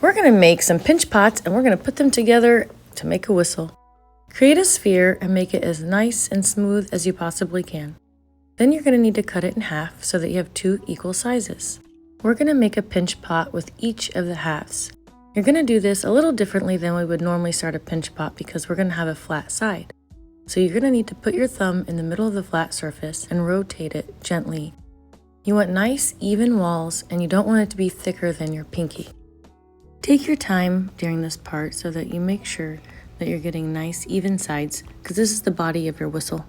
We're going to make some pinch pots and we're going to put them together to make a whistle. Create a sphere and make it as nice and smooth as you possibly can. Then you're going to need to cut it in half so that you have two equal sizes. We're going to make a pinch pot with each of the halves. You're going to do this a little differently than we would normally start a pinch pot because we're going to have a flat side. So you're going to need to put your thumb in the middle of the flat surface and rotate it gently. You want nice, even walls, and you don't want it to be thicker than your pinky. Take your time during this part so that you make sure that you're getting nice, even sides, because this is the body of your whistle.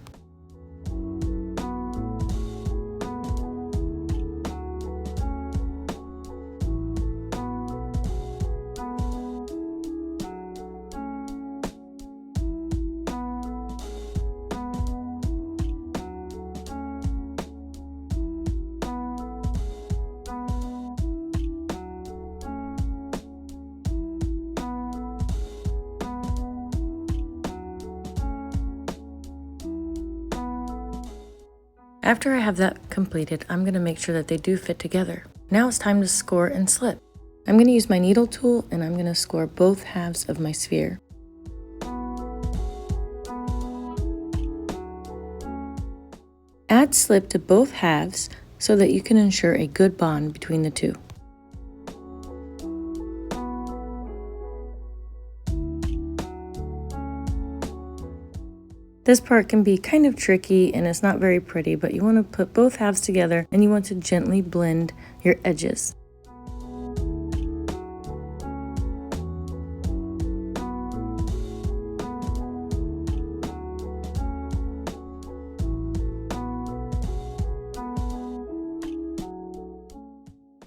After I have that completed, I'm going to make sure that they do fit together. Now it's time to score and slip. I'm going to use my needle tool and I'm going to score both halves of my sphere. Add slip to both halves so that you can ensure a good bond between the two. This part can be kind of tricky and it's not very pretty, but you want to put both halves together and you want to gently blend your edges.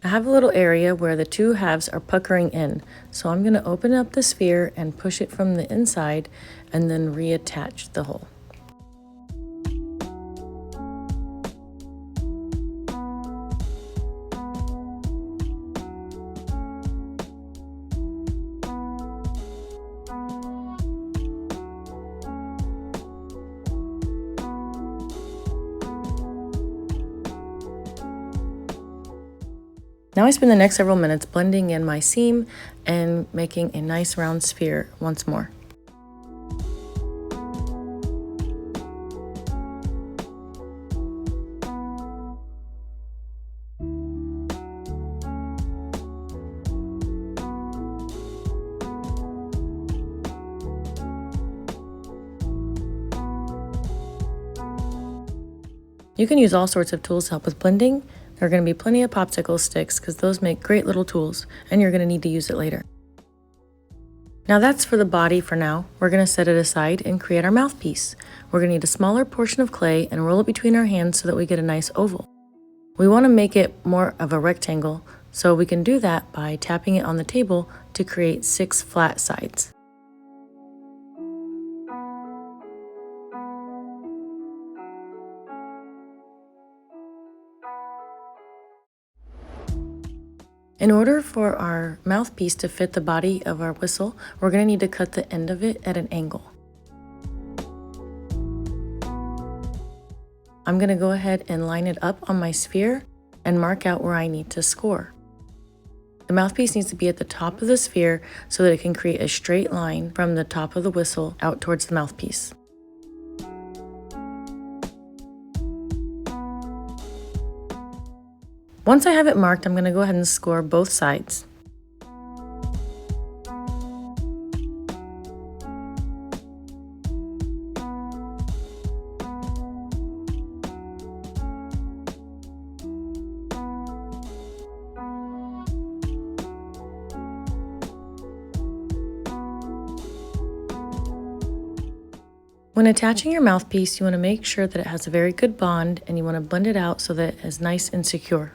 I have a little area where the two halves are puckering in, so I'm going to open up the sphere and push it from the inside and then reattach the hole. Now I spend the next several minutes blending in my seam and making a nice round sphere once more. You can use all sorts of tools to help with blending. There are going to be plenty of popsicle sticks because those make great little tools and you're going to need to use it later. Now that's for the body for now. We're going to set it aside and create our mouthpiece. We're going to need a smaller portion of clay and roll it between our hands so that we get a nice oval. We want to make it more of a rectangle, so we can do that by tapping it on the table to create 6 flat sides. In order for our mouthpiece to fit the body of our whistle, we're going to need to cut the end of it at an angle. I'm going to go ahead and line it up on my sphere and mark out where I need to score. The mouthpiece needs to be at the top of the sphere so that it can create a straight line from the top of the whistle out towards the mouthpiece. Once I have it marked, I'm going to go ahead and score both sides. When attaching your mouthpiece, you want to make sure that it has a very good bond and you want to blend it out so that it is nice and secure.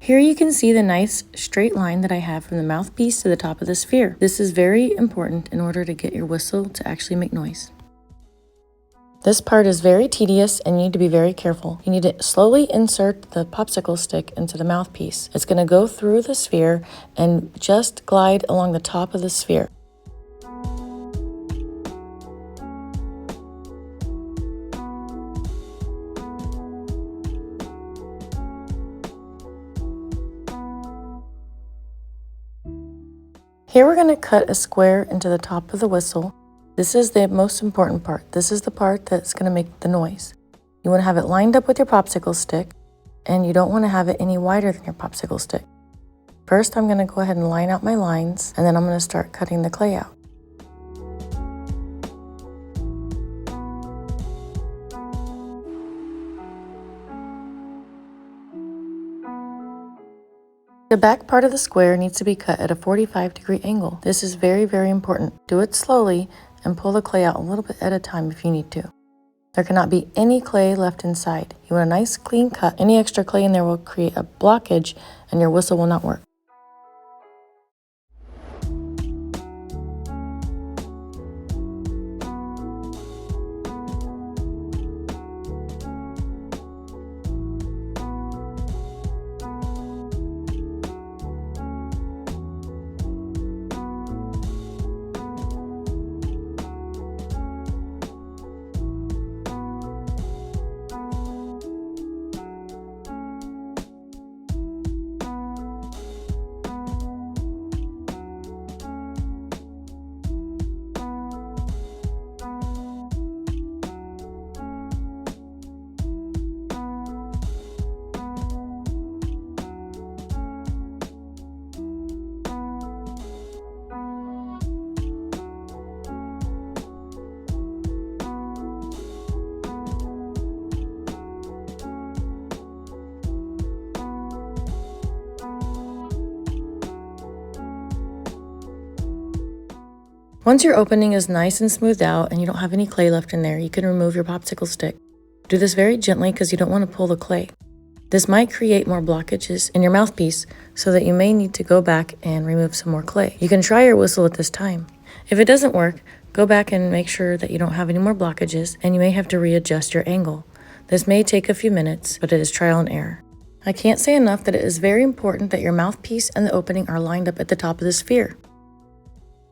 Here you can see the nice straight line that I have from the mouthpiece to the top of the sphere. This is very important in order to get your whistle to actually make noise. This part is very tedious and you need to be very careful. You need to slowly insert the popsicle stick into the mouthpiece. It's going to go through the sphere and just glide along the top of the sphere. Here we're going to cut a square into the top of the whistle. This is the most important part. This is the part that's going to make the noise. You want to have it lined up with your popsicle stick, and you don't want to have it any wider than your popsicle stick. First, I'm going to go ahead and line out my lines, and then I'm going to start cutting the clay out. The back part of the square needs to be cut at a 45-degree angle. This is very, very important. Do it slowly and pull the clay out a little bit at a time if you need to. There cannot be any clay left inside. You want a nice clean cut. Any extra clay in there will create a blockage and your whistle will not work. Once your opening is nice and smoothed out and you don't have any clay left in there, you can remove your popsicle stick. Do this very gently because you don't want to pull the clay. This might create more blockages in your mouthpiece so that you may need to go back and remove some more clay. You can try your whistle at this time. If it doesn't work, go back and make sure that you don't have any more blockages and you may have to readjust your angle. This may take a few minutes, but it is trial and error. I can't say enough that it is very important that your mouthpiece and the opening are lined up at the top of the sphere.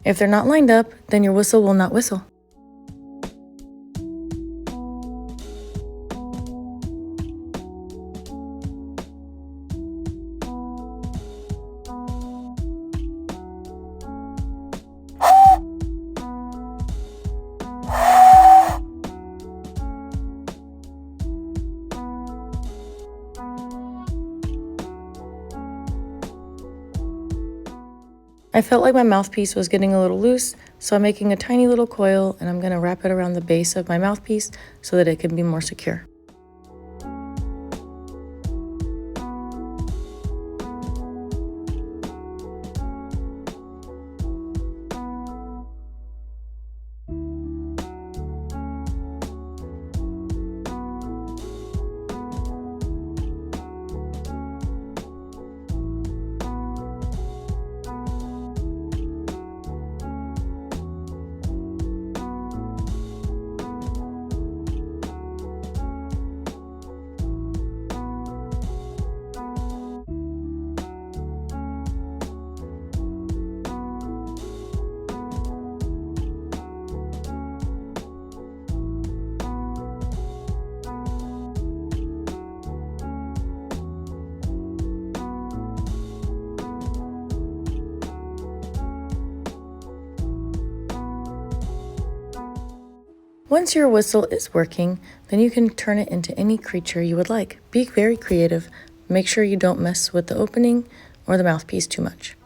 If they're not lined up, then your whistle will not whistle. I felt like my mouthpiece was getting a little loose, so I'm making a tiny little coil and I'm going to wrap it around the base of my mouthpiece so that it can be more secure. Once your whistle is working, then you can turn it into any creature you would like. Be very creative. Make sure you don't mess with the opening or the mouthpiece too much.